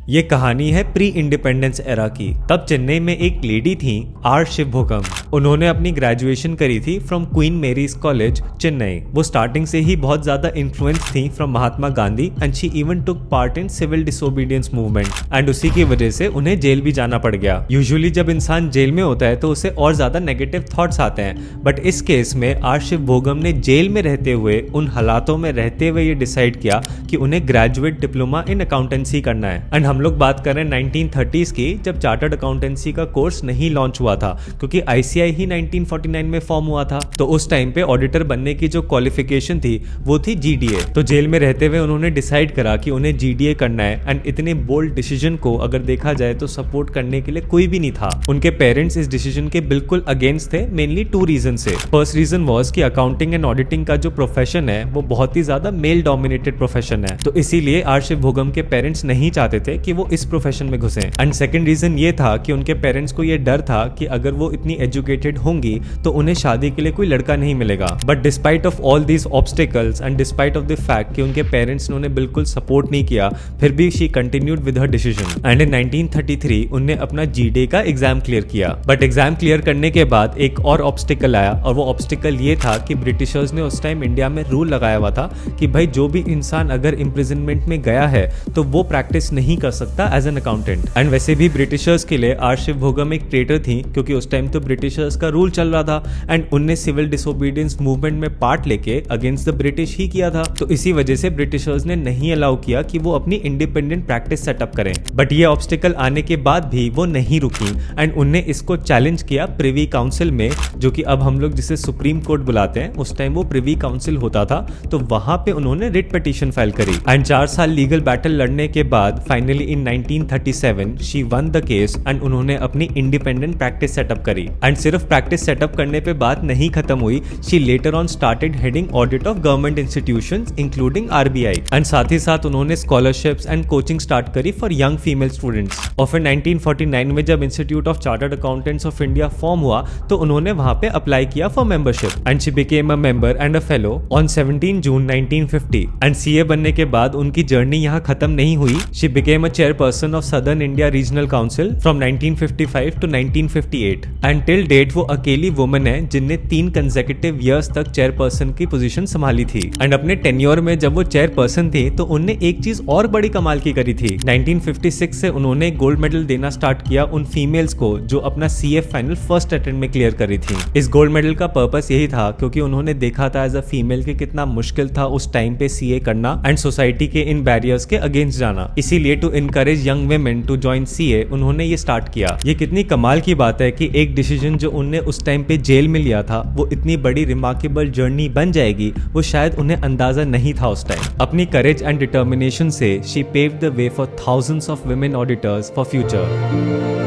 ये कहानी है प्री इंडिपेंडेंस एरा की। तब चेन्नई में एक लेडी थी आर शिवभोगम। उन्होंने अपनी ग्रेजुएशन करी थी from Queen Mary's college Chennai. वो स्टार्टिंग से ही बहुत ज्यादा इन्फ्लुएंस थी from Mahatma Gandhi and she even took part in civil disobedience movement and उसी की वजह से उन्हें जेल भी जाना पड़ गया। यूजुअली जब इंसान जेल में होता है तो उसे और ज्यादा नेगेटिव थॉट्स आते हैं, बट इस केस में आर शिवभोगम ने जेल में रहते हुए, उन हालातों में रहते हुए ये डिसाइड किया कि उन्हें ग्रेजुएट डिप्लोमा इन अकाउंटेंसी करना है। एंड हम लोग बात कर रहे हैं 1930s की, जब चार्टर्ड अकाउंटेंसी का कोर्स नहीं लॉन्च हुआ था, क्योंकि आईसीआई ही 1949 में फॉर्म हुआ था। तो उस टाइम पे ऑडिटर बनने की जो क्वालिफिकेशन थी वो थी जीडीए। तो जेल में रहते हुए उन्होंने डिसाइड करा कि उन्हें जीडीए करना है। एंड इतने बोल्ड डिसीजन को अगर देखा जाए तो सपोर्ट करने के लिए कोई भी नहीं था। उनके पेरेंट्स इस डिसीजन के बिल्कुल अगेंस्ट थे, मेनली 2 रीजन से। फर्स्ट रीजन वाज कि अकाउंटिंग एंड ऑडिटिंग का जो प्रोफेशन है वो बहुत ही ज्यादा मेल डोमिनेटेड प्रोफेशन है, तो इसीलिए आर शिवभोगम के पेरेंट्स नहीं चाहते थे कि वो इस प्रोफेशन में घुसे। एंड सेकंड रीजन ये था कि उनके पेरेंट्स को ये डर था कि अगर वो इतनी एजुकेटेड होंगी तो उन्हें शादी के लिए कोई लड़का नहीं मिलेगा। But despite of all these obstacles and despite of the fact कि उनके पेरेंट्स ने उन्हें बिल्कुल सपोर्ट नहीं किया, फिर भी she continued with her decision. And in 1933 उन्हें अपना जीडीए का एग्जाम क्लियर किया। बट एग्जाम क्लियर करने के बाद एक और ऑब्स्टिकल आया, और वो ऑब्स्टिकल ये था कि ब्रिटिशर्स ने उस टाइम इंडिया में रूल लगाया हुआ था कि भाई जो भी इंसान अगर इम्प्रिजनमेंट में गया है तो वो प्रैक्टिस नहीं कर सकता एज एन अकाउंटेंट। एंड वैसे भी ब्रिटिशर्स के लिए आर शिवभोगम एक ट्रेटर थी, क्योंकि उस टाइम तो ब्रिटिशर्स का रूल चल रहा था एंड उनने सिविल डिसोबीडियंस मूवमेंट में पार्ट लेके अगेंस्ट द ब्रिटिश ही किया था। तो इसी वजह से ब्रिटिशर्स ने नहीं अलाउ किया कि वो अपनी इंडिपेंडेंट प्रैक्टिस सेटअप करें। बट ये ऑब्स्टिकल आने के बाद भी वो नहीं रुकी एंड उनने इसको चैलेंज किया प्रिवी काउंसिल में, जो कि अब हम लोग जिसे सुप्रीम कोर्ट बुलाते हैं, उस टाइम वो प्रिवी काउंसिल होता था। तो वहां पे उन्होंने रिट पिटीशन फाइल करी एंड 4 साल लीगल बैटल लड़ने के बाद finally in 1937 she one the case and उन्होंने अपनी इंडिपेंडेंट प्रैक्टिस सेटअप करी। एंड सिर्फ प्रैक्टिस सेटअप करने पे बात नहीं खत्म हुई, she later on started heading audit of government institutions including RBI. And साथ ही साथ उन्होंने स्कॉलरशिप्स एंड कोचिंग स्टार्ट करी फॉर यंग फीमेल स्टूडेंट्स। और फिर 1949 में जब institute of Chartered Accountants of India form हुआ तो उन्होंने वहां पे अप्लाई किया for membership and she became a member and a fellow on 17 June 1950। And CA बनने के बाद उनकी जर्नी यहाँ खत्म नहीं हुई। She became a chairperson of Southern India regional council from 1955 to 1958 and till date वो अकेली वुमन है जिनने 3 कंसेक्यूटिव ईयर्स तक चेयरपर्सन की पोजीशन संभाली थी। एंड अपने टेन्योर में जब वो चेयरपर्सन थी तो उनने एक चीज और बड़ी कमाल की करी थी। 1956 से उन्होंने गोल्ड मेडल देना स्टार्ट किया उन फीमेल्स को जो अपना सीए फाइनल फर्स्ट अटेम्प्ट में क्लियर करी थी। इस गोल्ड मेडल का पर्पस यही था क्योंकि उन्होंने देखा था एज अ फीमेल कि कितना मुश्किल था उस टाइम पे सीए करना एंड सोसाइटी के इन बैरियर्स के अगेंस्ट जाना। इसीलिए to encourage young women to join CA उन्होंने ये स्टार्ट किया। ये कितनी कमाल की बात है कि एक डिसीजन जो उनने उस टाइम पे जेल में लिया था वो इतनी बड़ी रिमार्केबल जर्नी बन जाएगी, वो शायद उन्हें अंदाजा नहीं था उस टाइम। अपनी करेज एंड डिटर्मिनेशन से she paved the way for thousands of women auditors for future.